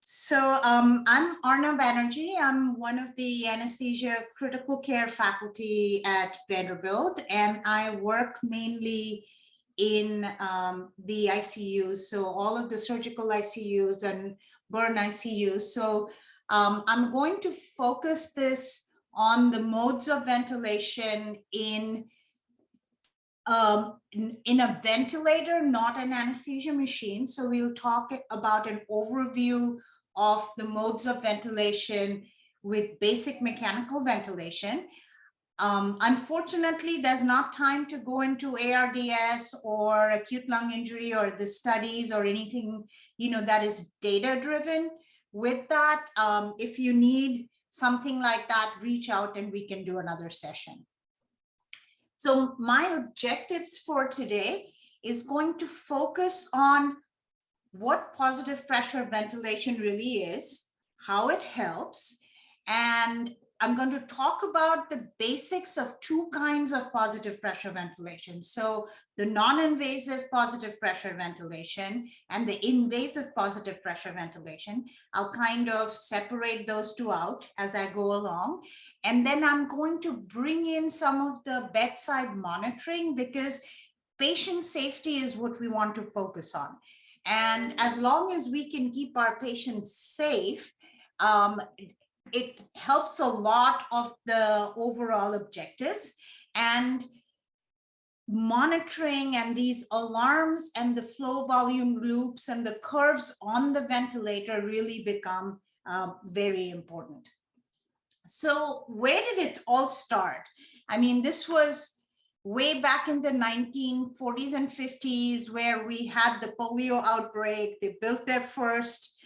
I'm Arna Banerjee. I'm one of the anesthesia critical care faculty at Vanderbilt, and I work mainly in the ICUs, so all of the surgical ICUs and burn ICUs. I'm going to focus this on the modes of ventilation in a ventilator, not an anesthesia machine. So we'll talk about an overview of the modes of ventilation with basic mechanical ventilation. Unfortunately, there's not time to go into ARDS or acute lung injury or the studies or anything, that is data driven. With that, if you need something like that, reach out and we can do another session. So my objectives for today is going to focus on what positive pressure ventilation really is, how it helps, and I'm going to talk about the basics of two kinds of positive pressure ventilation. So the non-invasive positive pressure ventilation and the invasive positive pressure ventilation. I'll kind of separate those two out as I go along. And then I'm going to bring in some of the bedside monitoring because patient safety is what we want to focus on. And as long as we can keep our patients safe, it helps a lot of the overall objectives. And monitoring and these alarms and the flow volume loops and the curves on the ventilator really become very important. So where did it all start? I mean, this was way back in the 1940s and 50s where we had the polio outbreak. They built their first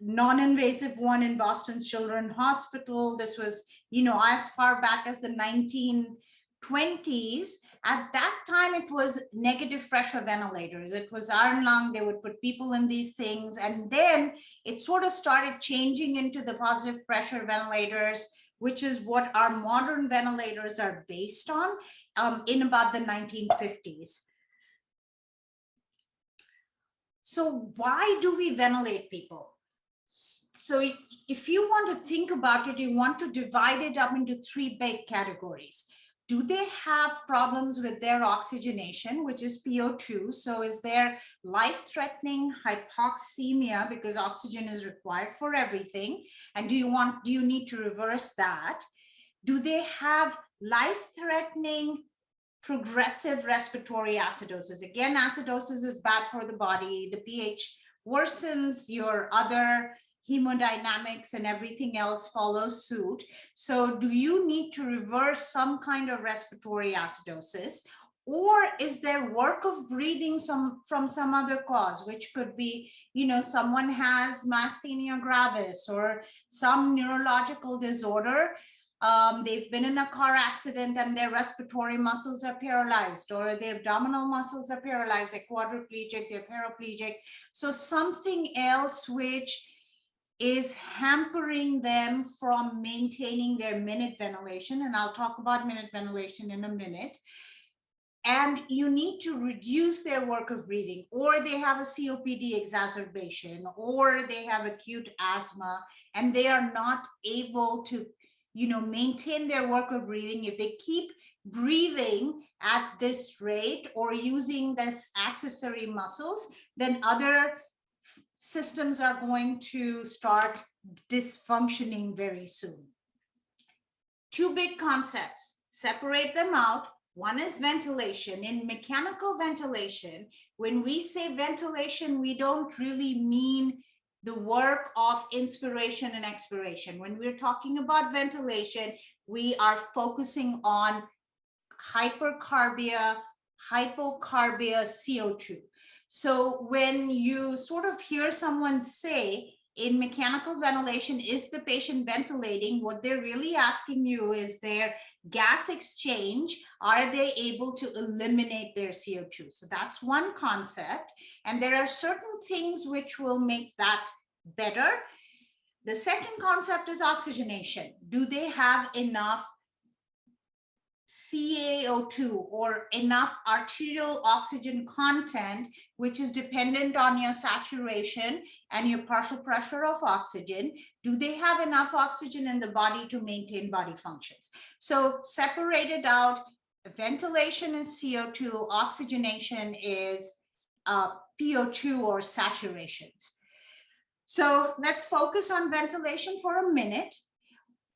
non-invasive one in Boston Children's Hospital. This was, as far back as the 1920s. At that time, it was negative pressure ventilators. It was iron lung. They would put people in these things. And then it sort of started changing into the positive pressure ventilators, which is what our modern ventilators are based on in about the 1950s. So why do we ventilate people? So if you want to think about it, you want to divide it up into three big categories. Do they have problems with their oxygenation, which is PO2? So is there life-threatening hypoxemia because oxygen is required for everything? And do you need to reverse that? Do they have life-threatening progressive respiratory acidosis? Again, acidosis is bad for the body. The pH worsens, your other hemodynamics and everything else follows suit. So do you need to reverse some kind of respiratory acidosis? Or is there work of breathing from some other cause, which could be, someone has myasthenia gravis or some neurological disorder. They've been in a car accident and their respiratory muscles are paralyzed, or their abdominal muscles are paralyzed, they're quadriplegic, they're paraplegic. So something else which is hampering them from maintaining their minute ventilation. And I'll talk about minute ventilation in a minute. And you need to reduce their work of breathing, or they have a COPD exacerbation, or they have acute asthma, and they are not able to, maintain their work of breathing. If they keep breathing at this rate or using this accessory muscles, then other systems are going to start dysfunctioning very soon. Two big concepts, separate them out. One is ventilation. In mechanical ventilation, when we say ventilation, we don't really mean the work of inspiration and expiration. When we're talking about ventilation, we are focusing on hypercarbia, hypocarbia, CO2. So when you sort of hear someone say in mechanical ventilation, is the patient ventilating? What they're really asking you is their gas exchange. Are they able to eliminate their CO2? So that's one concept. And there are certain things which will make that better. The second concept is oxygenation. Do they have enough CaO2 or enough arterial oxygen content, which is dependent on your saturation and your partial pressure of oxygen. Do they have enough oxygen in the body to maintain body functions? So separated out, ventilation is CO2, oxygenation is PO2 or saturations. So let's focus on ventilation for a minute.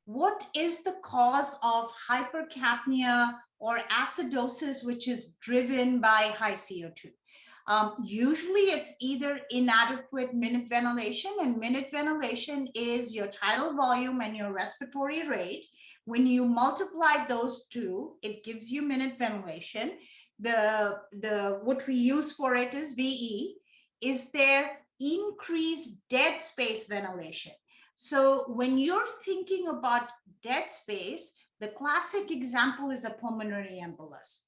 What is the cause of hypercapnia or acidosis, which is driven by high CO2? Usually it's either inadequate minute ventilation, and minute ventilation is your tidal volume and your respiratory rate. When you multiply those two, it gives you minute ventilation. What we use for it is VE. Is there increased dead space ventilation? So when you're thinking about dead space, the classic example is a pulmonary embolus.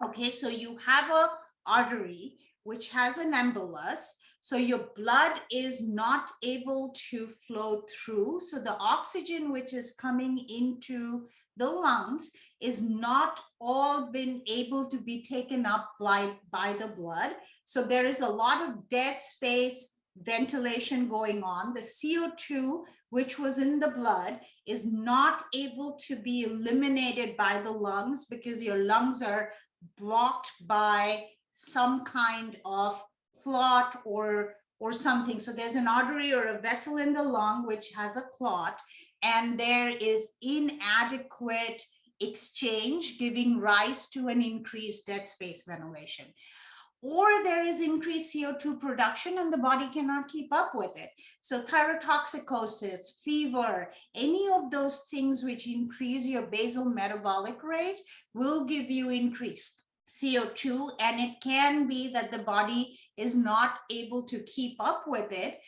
Okay, so you have an artery which has an embolus, so your blood is not able to flow through. So the oxygen which is coming into the lungs is not all been able to be taken up by the blood. So there is a lot of dead space ventilation going on. The CO2, which was in the blood, is not able to be eliminated by the lungs because your lungs are blocked by some kind of clot or something. So there's an artery or a vessel in the lung which has a clot, and there is inadequate exchange, giving rise to an increased dead space ventilation. Or there is increased CO2 production and the body cannot keep up with it. So thyrotoxicosis, fever, any of those things which increase your basal metabolic rate will give you increased CO2, and it can be that the body is not able to keep up with it.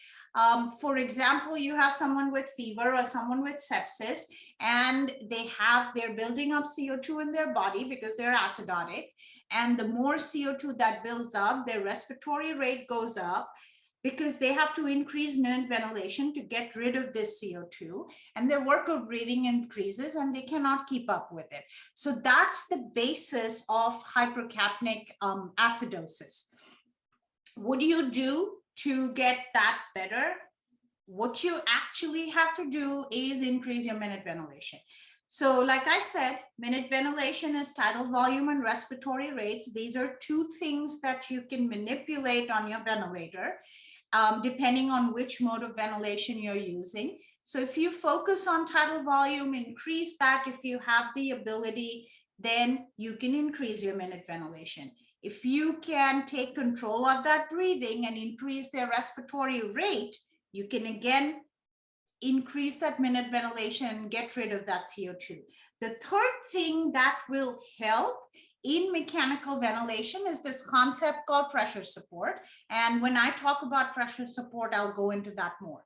For example, you have someone with fever or someone with sepsis, and they're building up CO2 in their body because they're acidotic. And the more CO2 that builds up, their respiratory rate goes up because they have to increase minute ventilation to get rid of this CO2, and their work of breathing increases and they cannot keep up with it. So that's the basis of hypercapnic acidosis. What do you do to get that better? What you actually have to do is increase your minute ventilation. So like I said, minute ventilation is tidal volume and respiratory rates. These are two things that you can manipulate on your ventilator, depending on which mode of ventilation you're using. So if you focus on tidal volume, increase that. If you have the ability, then you can increase your minute ventilation. If you can take control of that breathing and increase their respiratory rate, you can again increase that minute ventilation and get rid of that CO2. The third thing that will help in mechanical ventilation is this concept called pressure support. And when I talk about pressure support, I'll go into that more.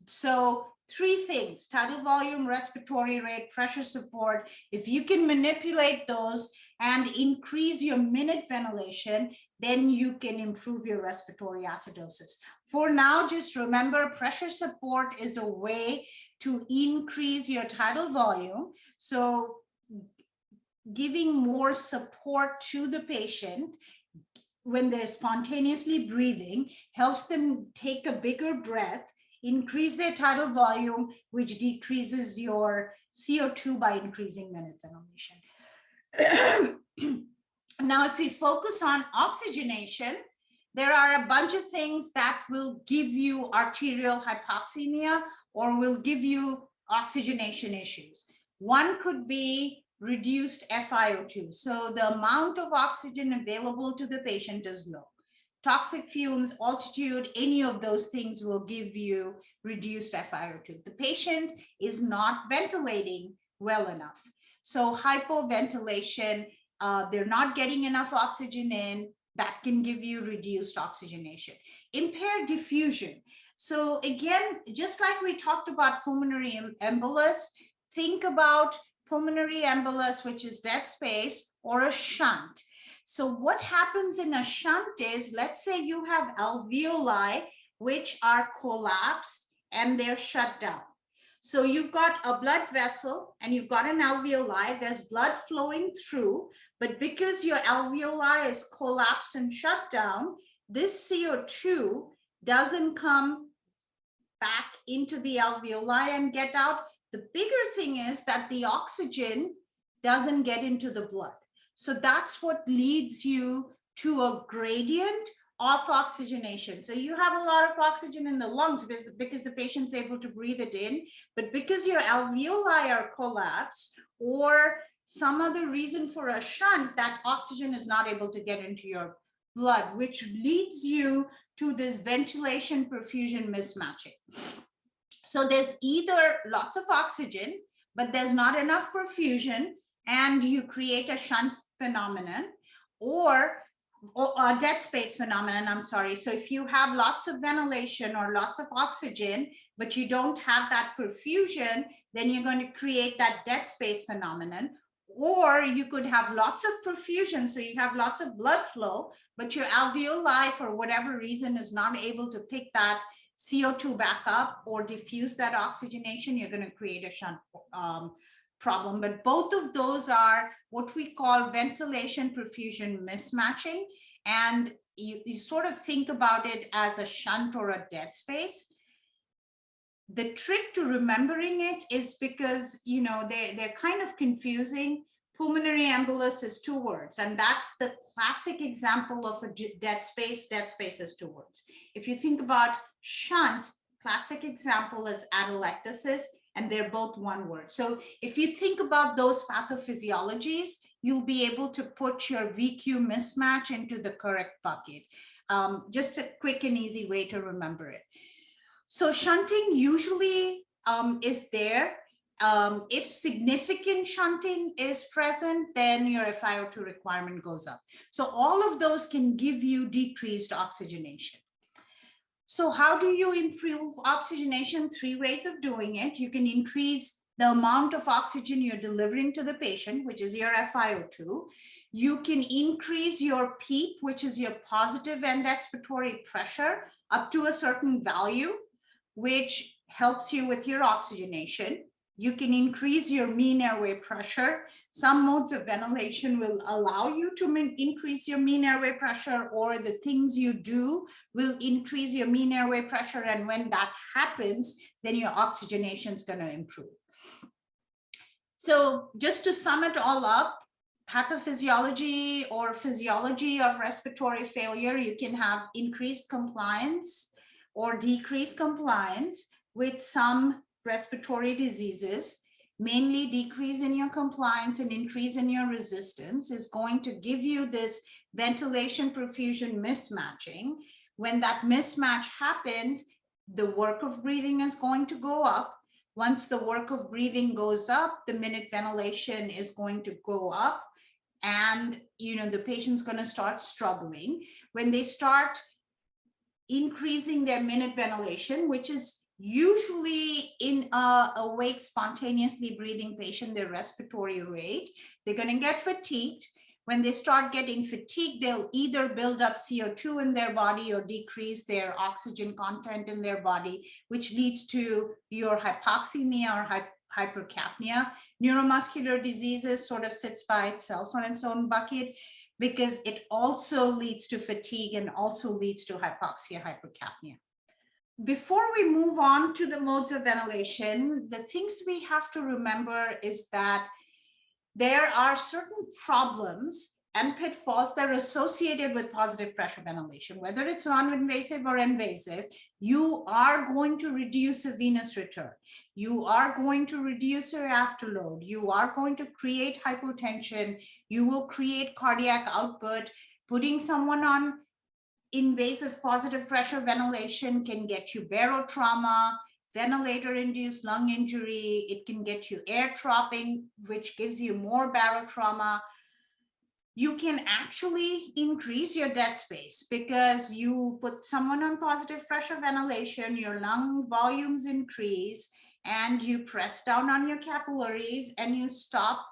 So three things: tidal volume, respiratory rate, pressure support. If you can manipulate those and increase your minute ventilation, then you can improve your respiratory acidosis. For now, just remember, pressure support is a way to increase your tidal volume. So giving more support to the patient when they're spontaneously breathing helps them take a bigger breath, increase their tidal volume, which decreases your CO2 by increasing minute ventilation. Now, if we focus on oxygenation, there are a bunch of things that will give you arterial hypoxemia or will give you oxygenation issues. One could be reduced FiO2. So the amount of oxygen available to the patient is low. Toxic fumes, altitude, any of those things will give you reduced FiO2. The patient is not ventilating well enough. So hypoventilation, they're not getting enough oxygen in, that can give you reduced oxygenation. Impaired diffusion. So again, just like we talked about pulmonary embolus, think about pulmonary embolus, which is dead space, or a shunt. So what happens in a shunt is, let's say you have alveoli which are collapsed and they're shut down. So you've got a blood vessel and you've got an alveoli, there's blood flowing through, but because your alveoli is collapsed and shut down, this CO2 doesn't come back into the alveoli and get out. The bigger thing is that the oxygen doesn't get into the blood. So that's what leads you to a gradient of oxygenation. So you have a lot of oxygen in the lungs because the patient's able to breathe it in, but because your alveoli are collapsed or some other reason for a shunt, that oxygen is not able to get into your blood, which leads you to this ventilation perfusion mismatching. So there's either lots of oxygen, but there's not enough perfusion, and you create a shunt phenomenon, or a dead space phenomenon, I'm sorry. So if you have lots of ventilation or lots of oxygen, but you don't have that perfusion, then you're going to create that dead space phenomenon. Or you could have lots of perfusion, so you have lots of blood flow, but your alveoli, for whatever reason, is not able to pick that CO2 back up or diffuse that oxygenation. You're going to create a shunt problem. But both of those are what we call ventilation perfusion mismatching. And you sort of think about it as a shunt or a dead space. The trick to remembering it is because, you know, they're kind of confusing. Pulmonary embolus is 2 words, and that's the classic example of a dead space. Dead space is 2 words. If you think about shunt, classic example is atelectasis, and they're both 1 word. So if you think about those pathophysiologies, you'll be able to put your VQ mismatch into the correct bucket. Just a quick and easy way to remember it. So shunting usually is there. If significant shunting is present, then your FiO2 requirement goes up. So all of those can give you decreased oxygenation. So how do you improve oxygenation? 3 ways of doing it. You can increase the amount of oxygen you're delivering to the patient, which is your FiO2. You can increase your PEEP, which is your positive end expiratory pressure, up to a certain value, which helps you with your oxygenation. You can increase your mean airway pressure. Some modes of ventilation will allow you to increase your mean airway pressure, or the things you do will increase your mean airway pressure. And when that happens, then your oxygenation is going to improve. So just to sum it all up, pathophysiology or physiology of respiratory failure, you can have increased compliance or decreased compliance with some respiratory diseases. Mainly decrease in your compliance and increase in your resistance is going to give you this ventilation perfusion mismatching. When that mismatch happens, the work of breathing is going to go up. Once the work of breathing goes up, the minute ventilation is going to go up, and the patient's going to start struggling. When they start increasing their minute ventilation, which is usually in a awake, spontaneously breathing patient, their respiratory rate, they're going to get fatigued. When they start getting fatigued, they'll either build up CO2 in their body or decrease their oxygen content in their body, which leads to your hypoxemia or hypercapnia. Neuromuscular diseases sort of sits by itself on its own bucket, because it also leads to fatigue and also leads to hypoxia, hypercapnia. Before we move on to the modes of ventilation, the things we have to remember is that there are certain problems and pitfalls that are associated with positive pressure ventilation. Whether it's non-invasive or invasive, you are going to reduce a venous return. You are going to reduce your afterload. You are going to create hypotension. You will create cardiac output. Putting someone on invasive positive pressure ventilation can get you barotrauma, ventilator-induced lung injury. It can get you air trapping, which gives you more barotrauma. You can actually increase your dead space because you put someone on positive pressure ventilation, your lung volumes increase, and you press down on your capillaries and you stop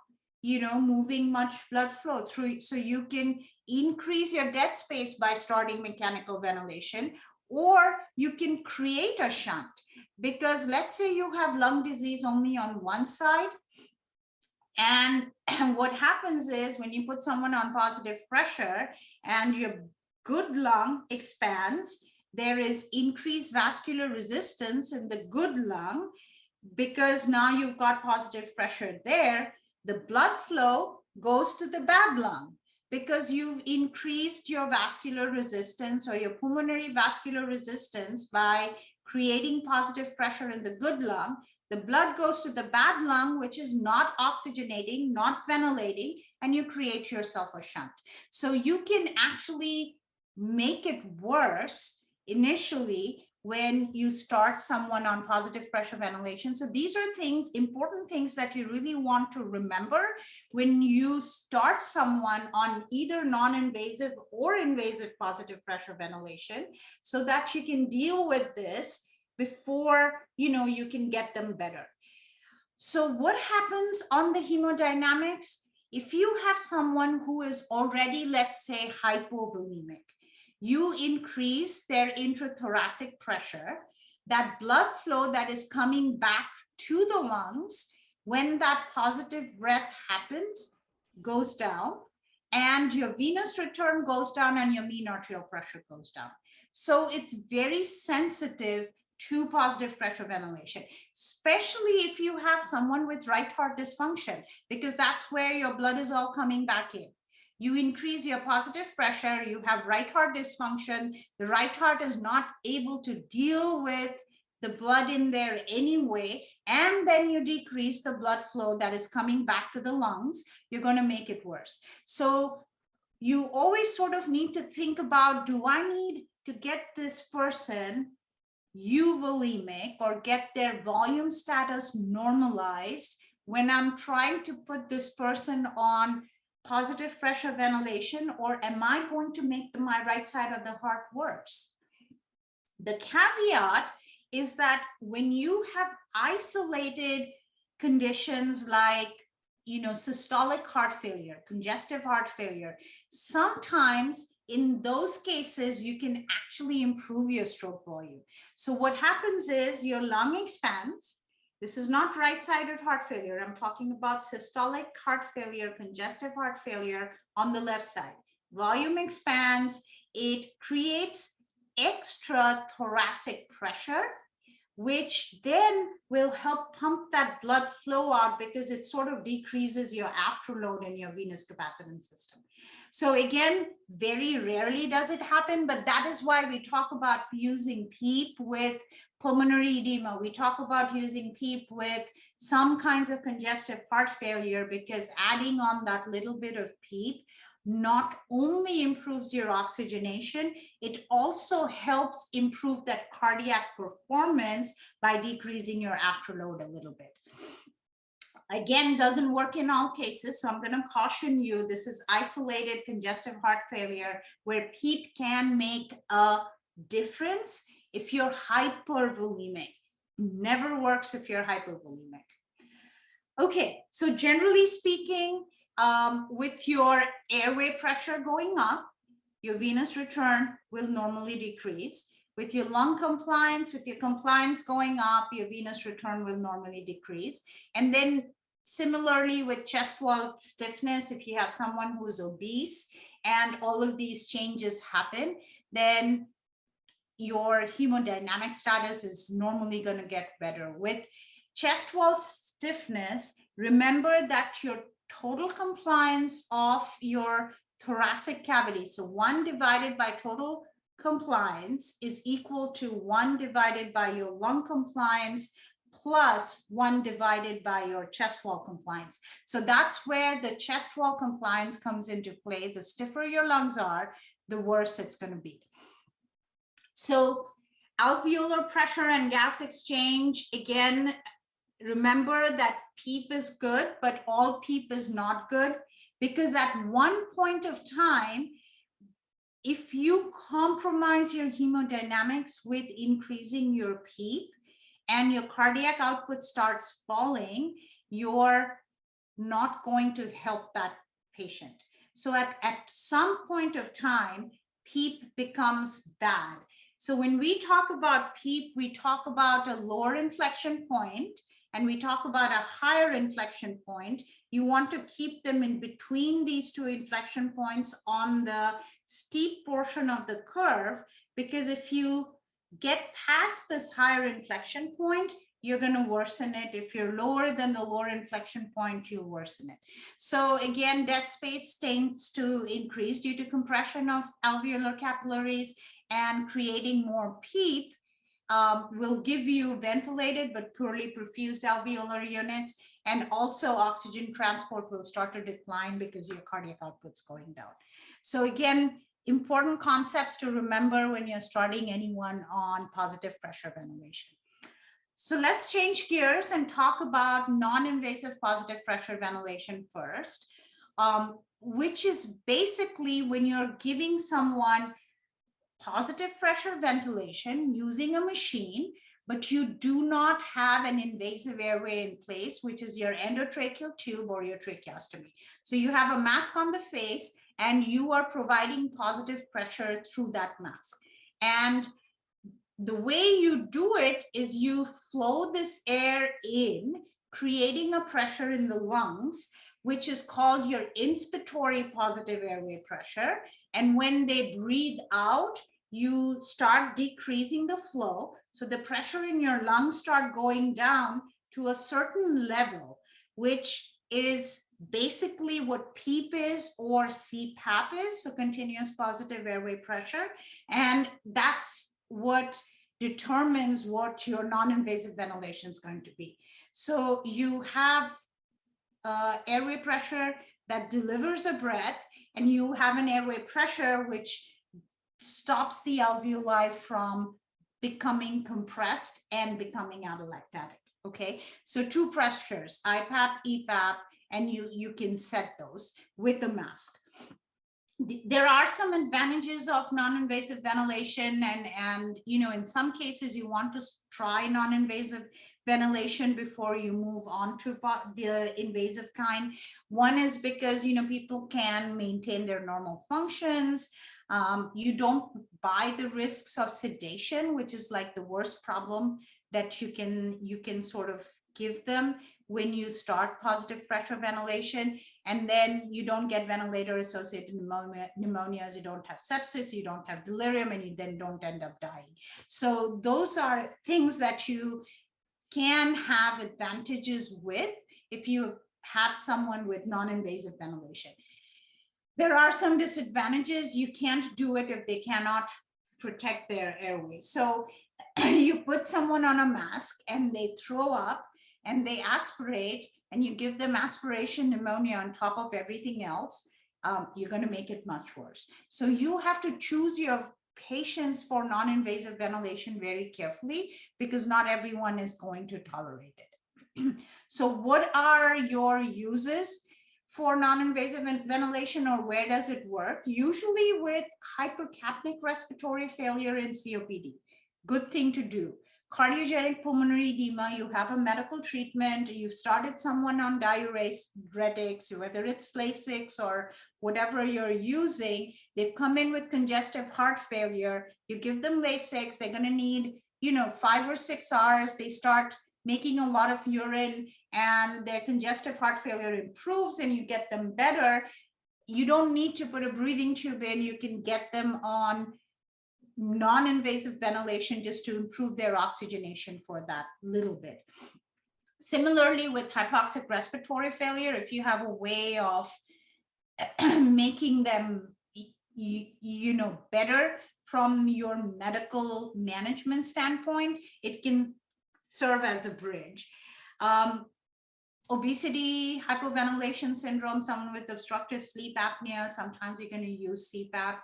moving much blood flow through. So you can increase your dead space by starting mechanical ventilation, or you can create a shunt. Because let's say you have lung disease only on one side, and what happens is when you put someone on positive pressure and your good lung expands, there is increased vascular resistance in the good lung, because now you've got positive pressure there. The blood flow goes to the bad lung because you've increased your vascular resistance or your pulmonary vascular resistance by creating positive pressure in the good lung. The blood goes to the bad lung, which is not oxygenating, not ventilating, and you create yourself a shunt. So you can actually make it worse initially when you start someone on positive pressure ventilation. So these are things, important things that you really want to remember when you start someone on either non-invasive or invasive positive pressure ventilation, so that you can deal with this before you can get them better. So what happens on the hemodynamics? If you have someone who is already, let's say, hypovolemic, you increase their intrathoracic pressure, that blood flow that is coming back to the lungs when that positive breath happens goes down, and your venous return goes down and your mean arterial pressure goes down. So it's very sensitive to positive pressure ventilation, especially if you have someone with right heart dysfunction, because that's where your blood is all coming back in. You increase your positive pressure, you have right heart dysfunction, the right heart is not able to deal with the blood in there anyway, and then you decrease the blood flow that is coming back to the lungs, you're going to make it worse. So you always sort of need to think about, do I need to get this person euvolemic or get their volume status normalized when I'm trying to put this person on positive pressure ventilation, or am I going to make my right side of the heart worse? The caveat is that when you have isolated conditions like systolic heart failure, congestive heart failure, sometimes in those cases you can actually improve your stroke volume. So what happens is your lung expands. This is not right-sided heart failure. I'm talking about systolic heart failure, congestive heart failure on the left side. Volume expands, it creates extra thoracic pressure, which then will help pump that blood flow out because it sort of decreases your afterload in your venous capacitance system. So again, very rarely does it happen, but that is why we talk about using PEEP with pulmonary edema. We talk about using PEEP with some kinds of congestive heart failure, because adding on that little bit of PEEP not only improves your oxygenation, it also helps improve that cardiac performance by decreasing your afterload a little bit. Again, doesn't work in all cases, so I'm going to caution you, this is isolated congestive heart failure where PEEP can make a difference if you're hypervolemic. Never works if you're hypovolemic. Okay, so generally speaking, with your airway pressure going up, your venous return will normally decrease. With your lung compliance, with your compliance going up, your venous return will normally decrease. And then similarly with chest wall stiffness, if you have someone who's obese and all of these changes happen, then your hemodynamic status is normally going to get better. With chest wall stiffness, remember that your total compliance of your thoracic cavity, so 1 divided by total compliance, is equal to 1 divided by your lung compliance plus 1 divided by your chest wall compliance. So that's where the chest wall compliance comes into play. The stiffer your lungs are, the worse it's going to be. So alveolar pressure and gas exchange, again, remember that PEEP is good, but all PEEP is not good, because at one point of time, if you compromise your hemodynamics with increasing your PEEP and your cardiac output starts falling, you're not going to help that patient. So at some point of time, PEEP becomes bad. So when we talk about PEEP, we talk about a lower inflection point and we talk about a higher inflection point. You want to keep them in between these two inflection points on the steep portion of the curve, because if you get past this higher inflection point, you're going to worsen it. If you're lower than the lower inflection point, you worsen it. So again, dead space tends to increase due to compression of alveolar capillaries, and creating more PEEP will give you ventilated but poorly perfused alveolar units, and also oxygen transport will start to decline because your cardiac output's going down. So again, important concepts to remember when you're starting anyone on positive pressure ventilation. So let's change gears and talk about non-invasive positive pressure ventilation first, which is basically when you're giving someone positive pressure ventilation using a machine, but you do not have an invasive airway in place, which is your endotracheal tube or your tracheostomy. So you have a mask on the face and you are providing positive pressure through that mask. And the way you do it is you flow this air in, creating a pressure in the lungs, which is called your inspiratory positive airway pressure. And when they breathe out, you start decreasing the flow. So the pressure in your lungs start going down to a certain level, which is basically what PEEP is or CPAP is, so continuous positive airway pressure. And that's what determines what your non-invasive ventilation is going to be. So you have airway pressure that delivers a breath, and you have an airway pressure which stops the alveoli from becoming compressed and becoming atelectatic. Okay, so two pressures, IPAP, EPAP, and you can set those with the mask. There are some advantages of non-invasive ventilation, and you know, in some cases you want to try non-invasive ventilation before you move on to the invasive kind. One is because, you know, people can maintain their normal functions. You don't buy the risks of sedation, which is like the worst problem that you can sort of give them when you start positive pressure ventilation. And then you don't get ventilator associated pneumonias, you don't have sepsis, you don't have delirium, and you then don't end up dying. So those are things that you can have advantages with if you have someone with non-invasive ventilation. There are some disadvantages. You can't do it if they cannot protect their airway. So you put someone on a mask and they throw up and they aspirate, and you give them aspiration pneumonia on top of everything else, you're going to make it much worse. So you have to choose your patients for non-invasive ventilation very carefully, because not everyone is going to tolerate it. So what are your uses for non-invasive ventilation, or where does it work? Usually with hypercapnic respiratory failure and COPD. Good thing to do. Cardiogenic pulmonary edema, you have a medical treatment, you've started someone on diuretics, whether it's Lasix or whatever you're using, they've come in with congestive heart failure, you give them Lasix, they're going to need, you know, 5 or 6 hours, they start making a lot of urine and their congestive heart failure improves and you get them better. You don't need to put a breathing tube in, you can get them on non-invasive ventilation just to improve their oxygenation for that little bit. Similarly, with hypoxic respiratory failure, if you have a way of making them, you know, better from your medical management standpoint, it can serve as a bridge. Obesity, hypoventilation syndrome, someone with obstructive sleep apnea, sometimes you're going to use CPAP.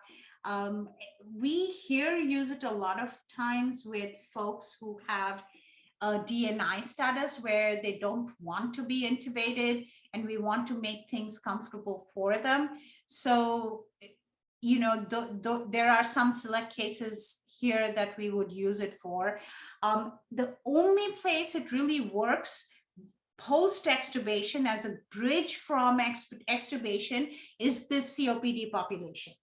We here use it a lot of times with folks who have a DNI status where they don't want to be intubated and we want to make things comfortable for them. So, you know, there are some select cases here that we would use it for. The only place it really works post-extubation as a bridge from extubation is this COPD population.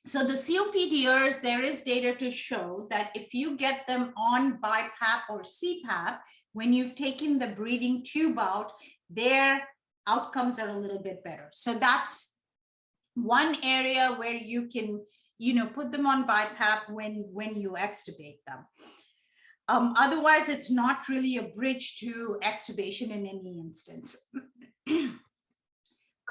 So the COPDers, there is data to show that if you get them on BiPAP or CPAP, when you've taken the breathing tube out, their outcomes are a little bit better. So that's one area where you can, put them on BiPAP when you extubate them. Otherwise, it's not really a bridge to extubation in any instance.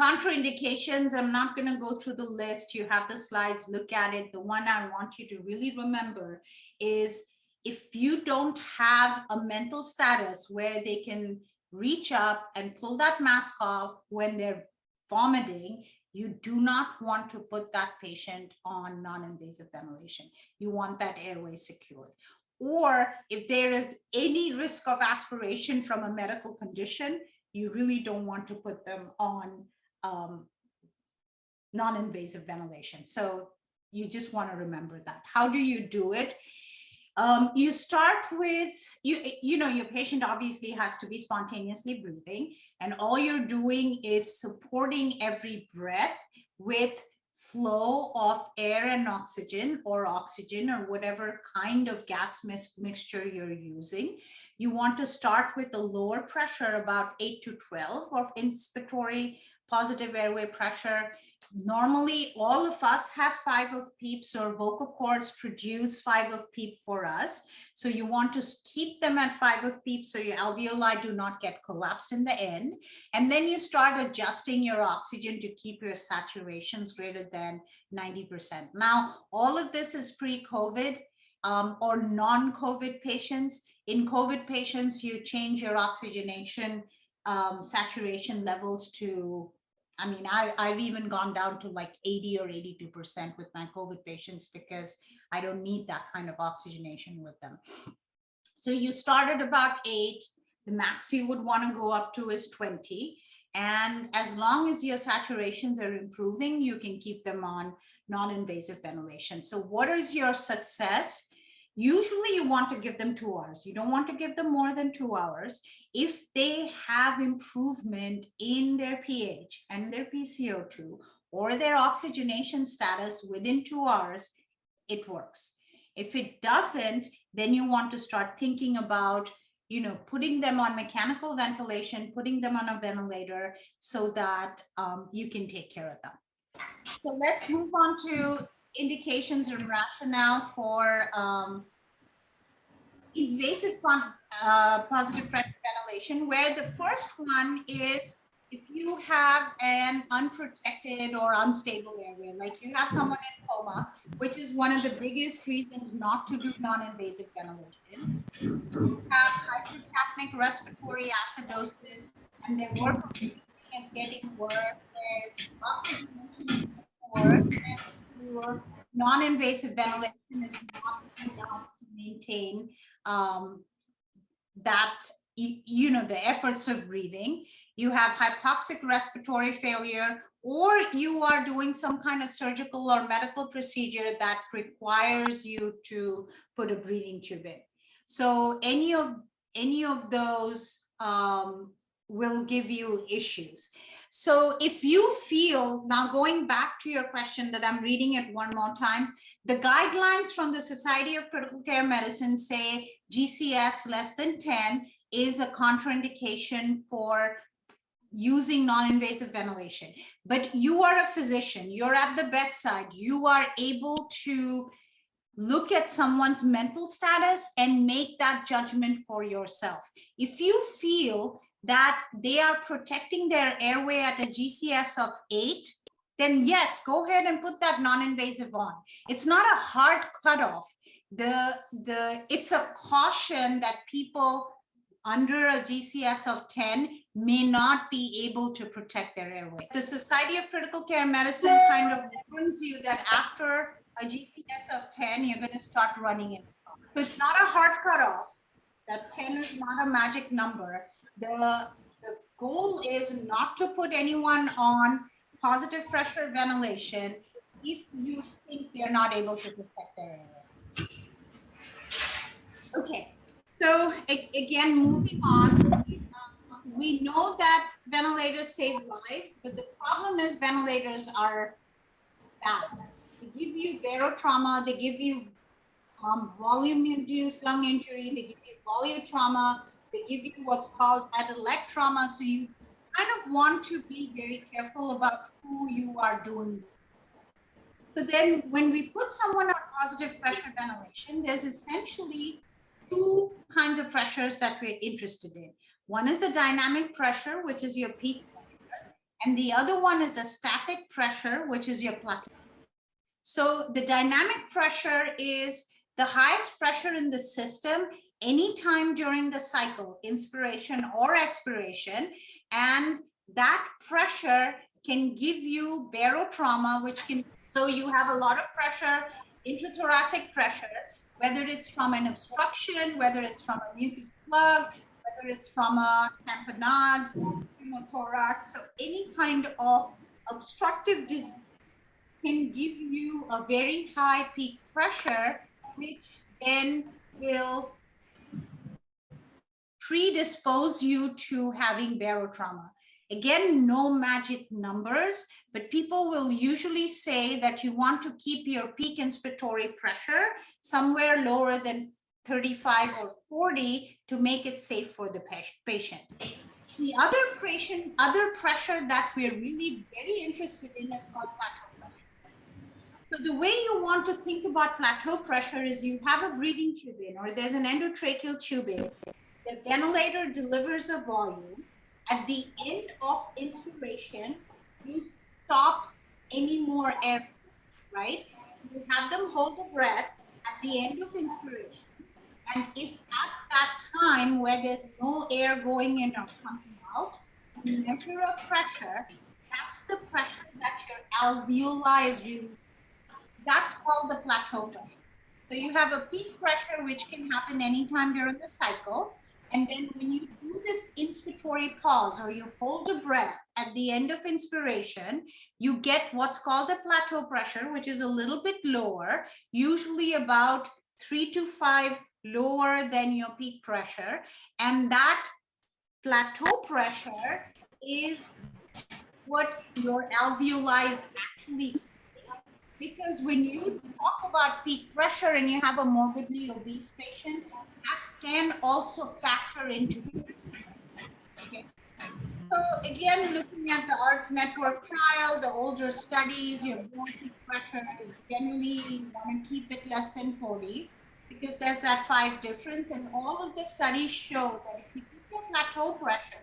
Contraindications, I'm not going to go through the list. You have the slides, look at it. The one I want you to really remember is if you don't have a mental status where they can reach up and pull that mask off when they're vomiting, you do not want to put that patient on non-invasive ventilation. You want that airway secured. Or if there is any risk of aspiration from a medical condition, you really don't want to put them on non-invasive ventilation. So you just want to remember that. How do you do it? You start with, your patient obviously has to be spontaneously breathing, and all you're doing is supporting every breath with flow of air and oxygen or whatever kind of gas mixture you're using. You want to start with a lower pressure, about 8 to 12 of inspiratory positive airway pressure. Normally, all of us have 5 of PEEP, so vocal cords produce 5 of PEEP for us. So you want to keep them at 5 of PEEP so your alveoli do not get collapsed in the end. And then you start adjusting your oxygen to keep your saturations greater than 90%. Now, all of this is pre-COVID or non-COVID patients. In COVID patients, you change your oxygenation saturation levels to, I've even gone down to like 80 or 82% with my COVID patients because I don't need that kind of oxygenation with them. So you start at about 8. The max you would want to go up to is 20. And as long as your saturations are improving, you can keep them on non-invasive ventilation. So what is your success? Usually you want to give them 2 hours. You don't want to give them more than 2 hours. If they have improvement in their pH and their PCO2 or their oxygenation status within 2 hours, it works. If it doesn't, then you want to start thinking about, putting them on mechanical ventilation, putting them on a ventilator so that you can take care of them. So let's move on to indications and rationale for invasive positive pressure ventilation, where the first one is if you have an unprotected or unstable area, like you have someone in coma, which is one of the biggest reasons not to do non-invasive ventilation. You have hypercapnic respiratory acidosis, and their work is getting worse, their oxygenation is getting worse, and your non-invasive ventilation is not enough to maintain that, the efforts of breathing. You have hypoxic respiratory failure, or you are doing some kind of surgical or medical procedure that requires you to put a breathing tube in. So any of those will give you issues. So if you feel, now going back to your question that I'm reading it one more time, the guidelines from the Society of Critical Care Medicine say GCS less than 10 is a contraindication for using non-invasive ventilation. But you are a physician, you're at the bedside, you are able to look at someone's mental status and make that judgment for yourself. If you feel that they are protecting their airway at a GCS of 8, then yes, go ahead and put that non-invasive on. It's not a hard cutoff. It's a caution that people under a GCS of 10 may not be able to protect their airway. The Society of Critical Care Medicine kind of warns you that after a GCS of 10, you're going to start running it. So it's not a hard cutoff. That 10 is not a magic number. The goal is not to put anyone on positive pressure ventilation if you think they're not able to protect their airway. Okay, so again, moving on. We know that ventilators save lives, but the problem is ventilators are bad. give you barotrauma, they give you volume-induced lung injury, they give you volutrauma, they give you what's called atelect trauma. So you kind of want to be very careful about who you are doing. So then when we put someone on positive pressure ventilation, there's essentially two kinds of pressures that we're interested in. One is a dynamic pressure, which is your peak pressure, and the other one is a static pressure, which is your plateau. So the dynamic pressure is the highest pressure in the system anytime during the cycle, inspiration or expiration, and that pressure can give you barotrauma, which can, so you have a lot of pressure, intrathoracic pressure, whether it's from an obstruction, whether it's from a mucus plug, whether it's from a tamponade, pneumothorax, so any kind of obstructive disease can give you a very high peak pressure, which then will predispose you to having barotrauma. Again, no magic numbers, but people will usually say that you want to keep your peak inspiratory pressure somewhere lower than 35 or 40 to make it safe for the patient. The other pressure that we're really very interested in is called plateau pressure. So the way you want to think about plateau pressure is you have a breathing tube in, or there's an endotracheal tube in. The ventilator delivers a volume. At the end of inspiration, you stop any more air, right? You have them hold the breath at the end of inspiration. And if at that time where there's no air going in or coming out, you measure a pressure, that's the pressure that your alveoli is releasing. That's called the plateau pressure. So you have a peak pressure, which can happen anytime during the cycle. And then when you do this inspiratory pause, or you hold the breath at the end of inspiration, you get what's called a plateau pressure, which is a little bit lower, usually about 3 to 5 lower than your peak pressure. And that plateau pressure is what your alveoli is actually saying. Because when you talk about peak pressure and you have a morbidly obese patient, that can also factor into it. Okay. So again, looking at the ARDS network trial, the older studies, your bone peak pressure is generally, you want to keep it less than 40 because there's that 5 difference. And all of the studies show that if you keep your plateau pressure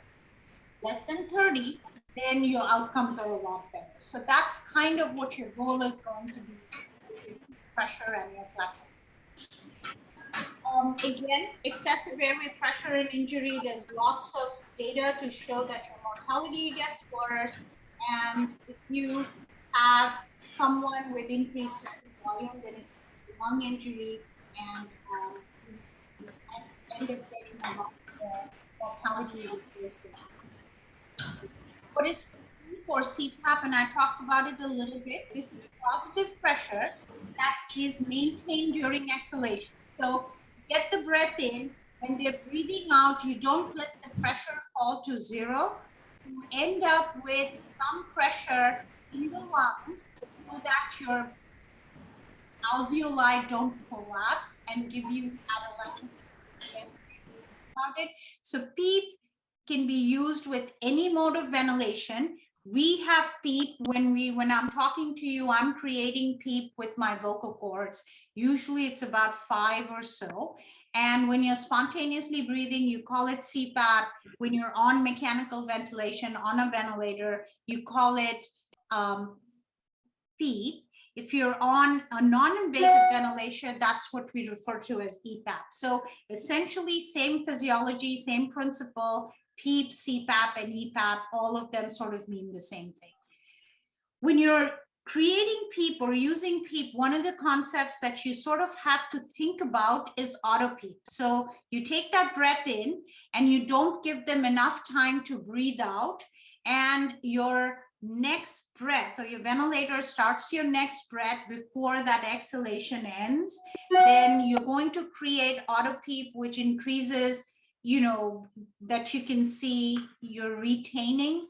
less than 30, then your outcomes are a lot better. So that's kind of what your goal is going to be, your pressure and your plateau. Again, excessive airway pressure and injury, there's lots of data to show that your mortality gets worse. And if you have someone with increased volume, then it's lung injury, and you end up getting a lot of mortality with those patients. What is for CPAP, and I talked about it a little bit, this is positive pressure that is maintained during exhalation. So get the breath in, when they're breathing out, you don't let the pressure fall to 0. You end up with some pressure in the lungs so that your alveoli don't collapse and give you atelectasis. So PEEP can be used with any mode of ventilation. We have PEEP when I'm talking to you, I'm creating PEEP with my vocal cords. Usually it's about 5 or so. And when you're spontaneously breathing, you call it CPAP. When you're on mechanical ventilation on a ventilator, you call it PEEP. If you're on a non-invasive ventilation, that's what we refer to as EPAP. So essentially same physiology, same principle, PEEP, CPAP, and EPAP, all of them sort of mean the same thing. When you're creating PEEP or using PEEP, one of the concepts that you sort of have to think about is auto PEEP. So you take that breath in and you don't give them enough time to breathe out, and your next breath, or your ventilator starts your next breath before that exhalation ends, then you're going to create auto PEEP, which increases, you know, that you can see you're retaining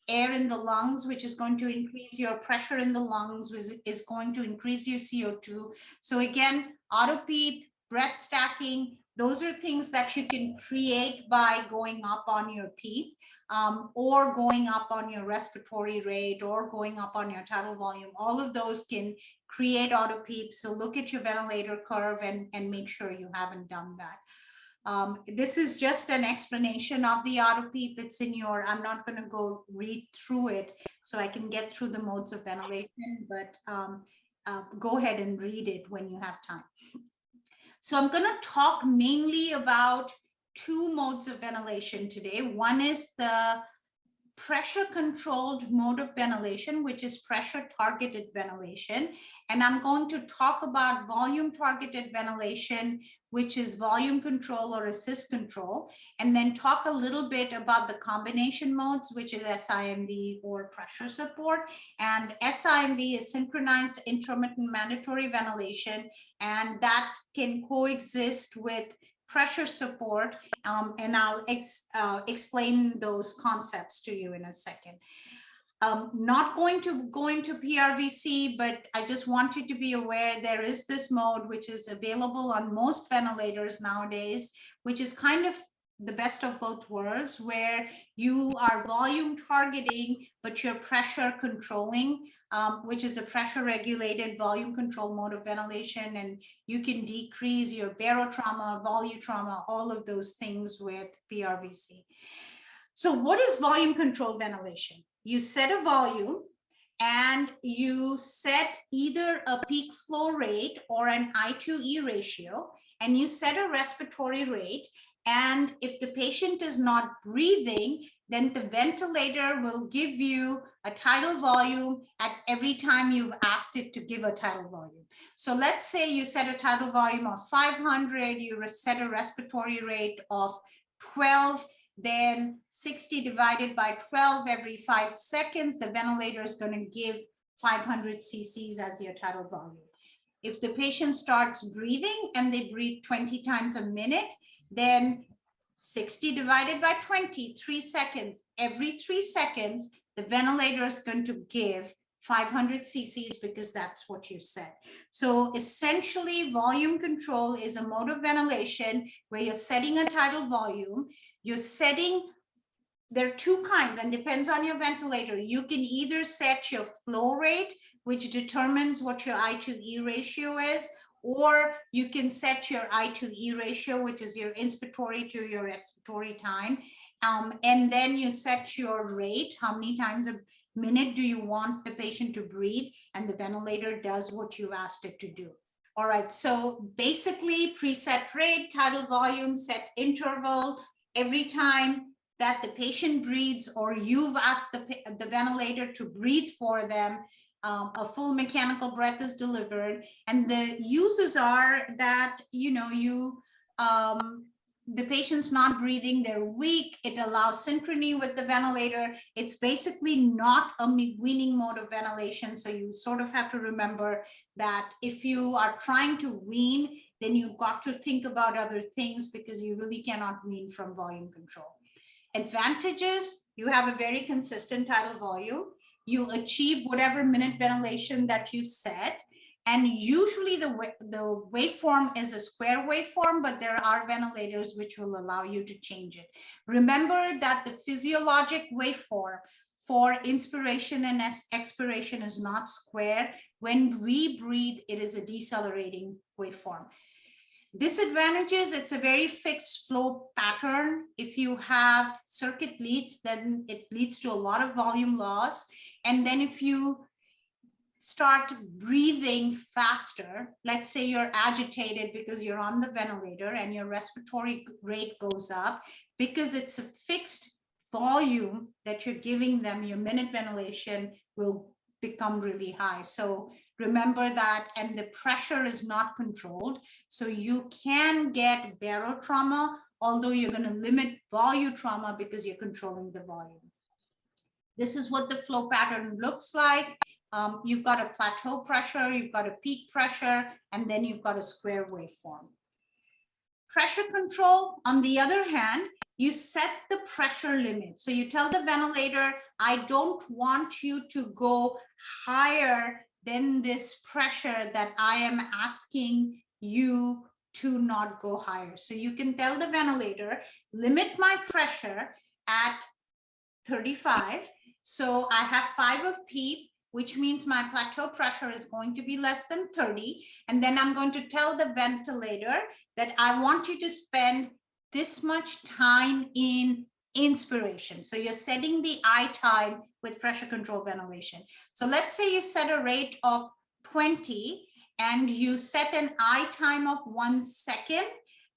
air in the lungs, which is going to increase your pressure in the lungs, which is going to increase your CO2. So again, auto PEEP, breath stacking, those are things that you can create by going up on your PEEP, or going up on your respiratory rate, or going up on your tidal volume. All of those can create auto PEEP. So look at your ventilator curve and make sure you haven't done that. This is just an explanation of the auto PEEP. It's in your, I'm not going to go read through it so I can get through the modes of ventilation, but go ahead and read it when you have time. So I'm going to talk mainly about two modes of ventilation today. One is the pressure controlled mode of ventilation, which is pressure targeted ventilation. And I'm going to talk about volume targeted ventilation, which is volume control or assist control, and then talk a little bit about the combination modes, which is SIMV or pressure support. And SIMV is synchronized intermittent mandatory ventilation, and that can coexist with pressure support, and I'll explain those concepts to you in a second. Not going to go into PRVC, but I just want you to be aware there is this mode which is available on most ventilators nowadays, which is kind of the best of both worlds, where you are volume targeting, but you're pressure controlling, which is a pressure regulated volume control mode of ventilation. And you can decrease your barotrauma, volutrauma, all of those things with PRVC. So what is volume control ventilation? You set a volume and you set either a peak flow rate or an I/E ratio, and you set a respiratory rate. And if the patient is not breathing, then the ventilator will give you a tidal volume at every time you've asked it to give a tidal volume. So let's say you set a tidal volume of 500, you set a respiratory rate of 12, then 60 divided by 12 every 5 seconds, the ventilator is going to give 500 cc's as your tidal volume. If the patient starts breathing and they breathe 20 times a minute, then 60 divided by 20, 3 seconds. Every 3 seconds, the ventilator is going to give 500 cc's because that's what you said. So essentially, volume control is a mode of ventilation where you're setting a tidal volume. You're setting, there are two kinds, and depends on your ventilator. You can either set your flow rate, which determines what your I/E ratio is, or you can set your I/E ratio, which is your inspiratory to your expiratory time. And then you set your rate, how many times a minute do you want the patient to breathe, and the ventilator does what you asked it to do. All right, so basically preset rate, tidal volume, set interval. Every time that the patient breathes or you've asked the ventilator to breathe for them, a full mechanical breath is delivered. And the uses are that, you know, the patient's not breathing, they're weak, it allows synchrony with the ventilator. It's basically not a weaning mode of ventilation. So you sort of have to remember that if you are trying to wean, then you've got to think about other things, because you really cannot wean from volume control. Advantages: you have a very consistent tidal volume. You achieve whatever minute ventilation that you set. And usually the waveform is a square waveform, but there are ventilators which will allow you to change it. Remember that the physiologic waveform for inspiration and expiration is not square. When we breathe, it is a decelerating waveform. Disadvantages: it's a very fixed flow pattern. If you have circuit leads, then it leads to a lot of volume loss. And then if you start breathing faster, let's say you're agitated because you're on the ventilator and your respiratory rate goes up, because it's a fixed volume that you're giving them, your minute ventilation will become really high. So remember that. And the pressure is not controlled. So you can get barotrauma, although you're going to limit volutrauma because you're controlling the volume. This is what the flow pattern looks like. You've got a plateau pressure, you've got a peak pressure, and then you've got a square waveform. Pressure control, on the other hand, you set the pressure limit. So you tell the ventilator, I don't want you to go higher than this pressure that I am asking you to not go higher. So you can tell the ventilator, limit my pressure at 35. So I have 5 of PEEP, which means my plateau pressure is going to be less than 30. And then I'm going to tell the ventilator that I want you to spend this much time in inspiration. So you're setting the I time with pressure control ventilation. So let's say you set a rate of 20 and you set an I time of 1 second.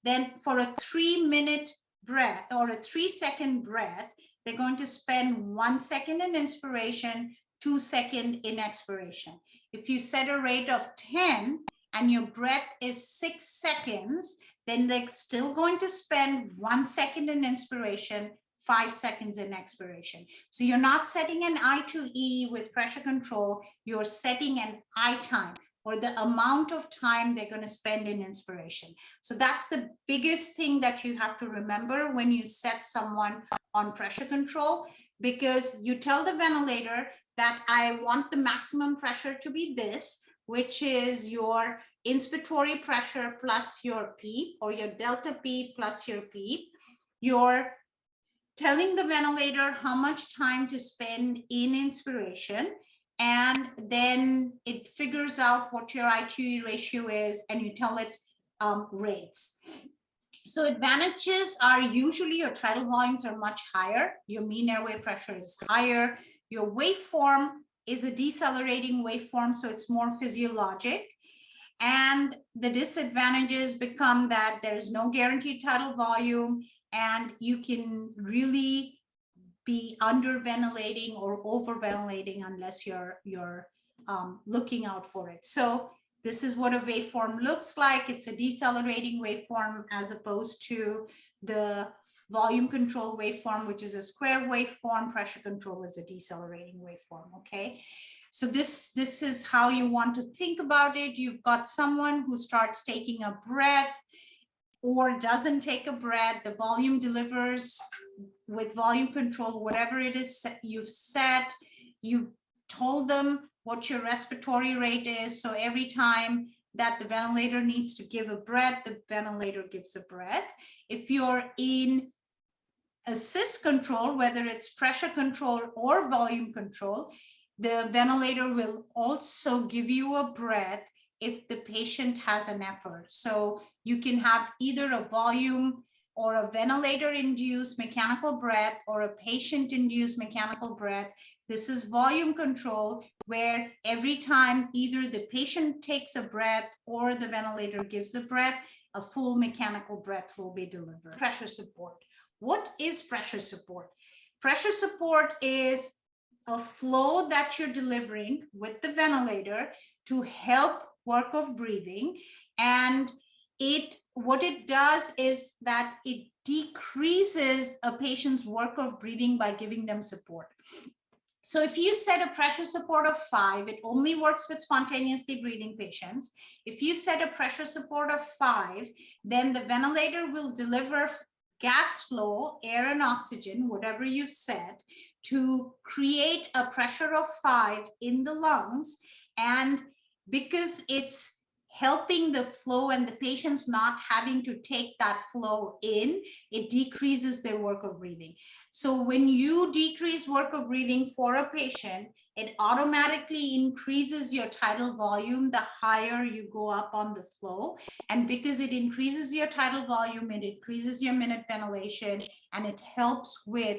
Then for a 3-minute breath or a 3-second breath, they're going to spend 1 second in inspiration, 2 seconds in expiration. If you set a rate of 10 and your breath is 6 seconds, then they're still going to spend 1 second in inspiration, 5 seconds in expiration. So you're not setting an I to E with pressure control, you're setting an I time, or the amount of time they're going to spend in inspiration. So that's the biggest thing that you have to remember when you set someone on pressure control, because you tell the ventilator that I want the maximum pressure to be this, which is your inspiratory pressure plus your PEEP, or your delta PEEP plus your PEEP. You're telling the ventilator how much time to spend in inspiration, and then it figures out what your I/E ratio is, and you tell it rates. So advantages are usually your tidal volumes are much higher, your mean airway pressure is higher, your waveform is a decelerating waveform, so it's more physiologic. And the disadvantages become that there is no guaranteed tidal volume, and you can really be under ventilating or over ventilating unless you're looking out for it. So this is what a waveform looks like. It's a decelerating waveform as opposed to the volume control waveform, which is a square waveform. Pressure control is a decelerating waveform. Okay. So this is how you want to think about it. You've got someone who starts taking a breath or doesn't take a breath. The volume delivers with volume control, whatever it is you've set. You've told them what your respiratory rate is. So every time that the ventilator needs to give a breath, the ventilator gives a breath. If you're in assist control, whether it's pressure control or volume control, the ventilator will also give you a breath if the patient has an effort. So you can have either a volume or a ventilator-induced mechanical breath or a patient-induced mechanical breath. This is volume control, where every time either the patient takes a breath or the ventilator gives a breath, a full mechanical breath will be delivered. Pressure support. What is pressure support? Pressure support is a flow that you're delivering with the ventilator to help work of breathing. And what it does is that it decreases a patient's work of breathing by giving them support. So if you set a pressure support of 5, it only works with spontaneously breathing patients. If you set a pressure support of 5, then the ventilator will deliver gas flow, air and oxygen, whatever you've set, to create a pressure of 5 in the lungs. And because it's helping the flow and the patient's not having to take that flow in, it decreases their work of breathing. So when you decrease work of breathing for a patient, it automatically increases your tidal volume the higher you go up on the flow. And because it increases your tidal volume, it increases your minute ventilation, and it helps with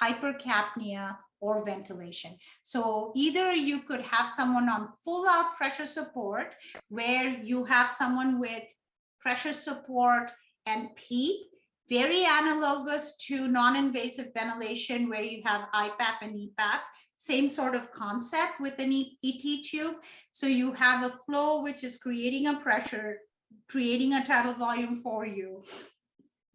hypercapnia or ventilation. So either you could have someone on full out pressure support, where you have someone with pressure support and PEEP, very analogous to non-invasive ventilation, where you have IPAP and EPAP, same sort of concept with an ET tube. So you have a flow which is creating a pressure, creating a tidal volume for you.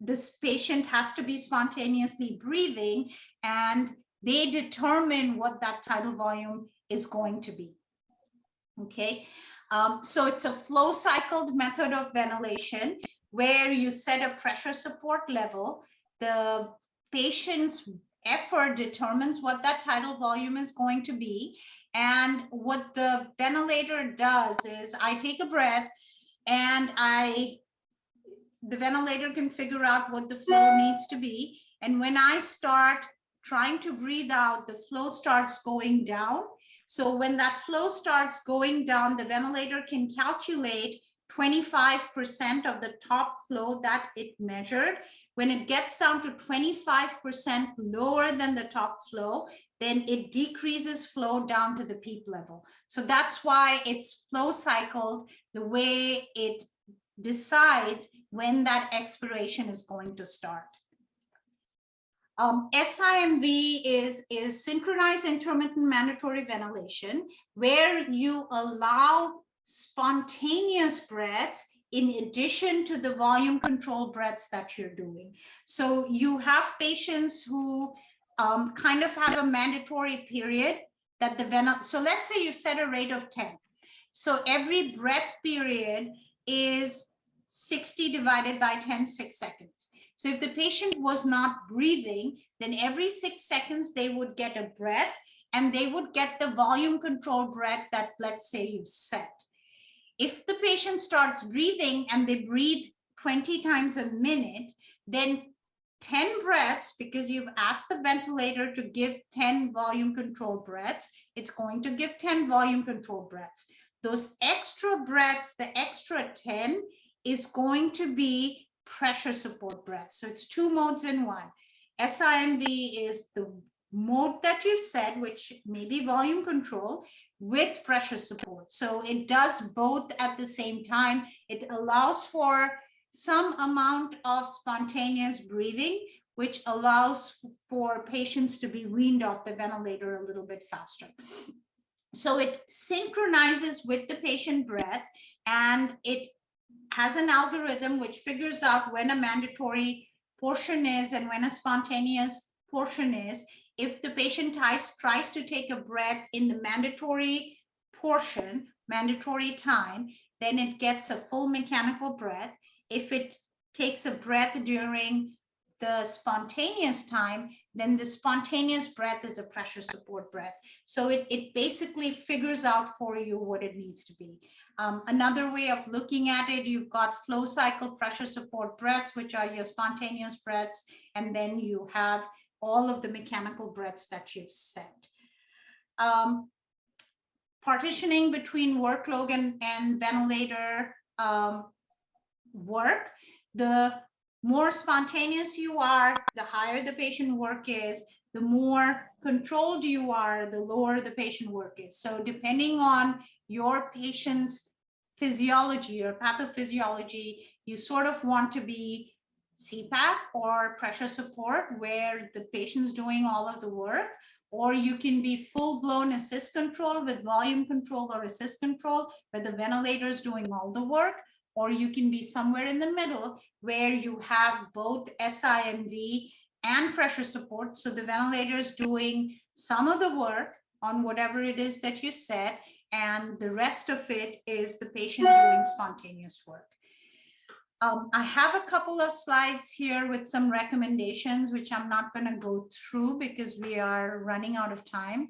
This patient has to be spontaneously breathing, and they determine what that tidal volume is going to be. Okay, so it's a flow cycled method of ventilation where you set a pressure support level. the patient's effort determines what that tidal volume is going to be. And what the ventilator does is I take a breath and the ventilator can figure out what the flow needs to be. And when I start trying to breathe out, the flow starts going down. So when that flow starts going down, the ventilator can calculate 25% of the top flow that it measured. When it gets down to 25% lower than the top flow, then it decreases flow down to the PEEP level. So that's why it's flow cycled the way it decides when that expiration is going to start. SIMV is synchronized intermittent mandatory ventilation, where you allow spontaneous breaths in addition to the volume control breaths that you're doing. So you have patients who kind of have a mandatory period that so let's say you set a rate of 10. So every breath period is 60 divided by 10, 6 seconds. So if the patient was not breathing, then every 6 seconds they would get a breath, and they would get the volume control breath that, let's say, you've set. If the patient starts breathing and they breathe 20 times a minute, then 10 breaths, because you've asked the ventilator to give 10 volume control breaths, it's going to give 10 volume control breaths. Those extra breaths, the extra 10, is going to be pressure support breath. So it's 2 modes in one. SIMV is the mode that you said, which may be volume control with pressure support. So it does both at the same time. It allows for some amount of spontaneous breathing, which allows for patients to be weaned off the ventilator a little bit faster. So it synchronizes with the patient breath, and it has an algorithm which figures out when a mandatory portion is and when a spontaneous portion is. If the patient tries to take a breath in the mandatory portion, mandatory time, then it gets a full mechanical breath. If it takes a breath during the spontaneous time, then the spontaneous breath is a pressure support breath. So it basically figures out for you what it needs to be. Another way of looking at it, you've got flow cycle pressure support breaths, which are your spontaneous breaths, and then you have all of the mechanical breaths that you've set. Partitioning between workload and ventilator work. The more spontaneous you are, the higher the patient work is. The more controlled you are, the lower the patient work is. So depending on your patient's physiology or pathophysiology, you sort of want to be CPAP or pressure support, where the patient's doing all of the work, or you can be full-blown assist control with volume control or assist control, where the ventilator is doing all the work, or you can be somewhere in the middle where you have both SIMV and pressure support. So the ventilator is doing some of the work on whatever it is that you set, and the rest of it is the patient doing spontaneous work. I have a couple of slides here with some recommendations, which I'm not going to go through because we are running out of time.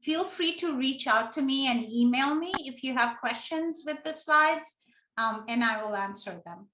Feel free to reach out to me and email me if you have questions with the slides, and I will answer them.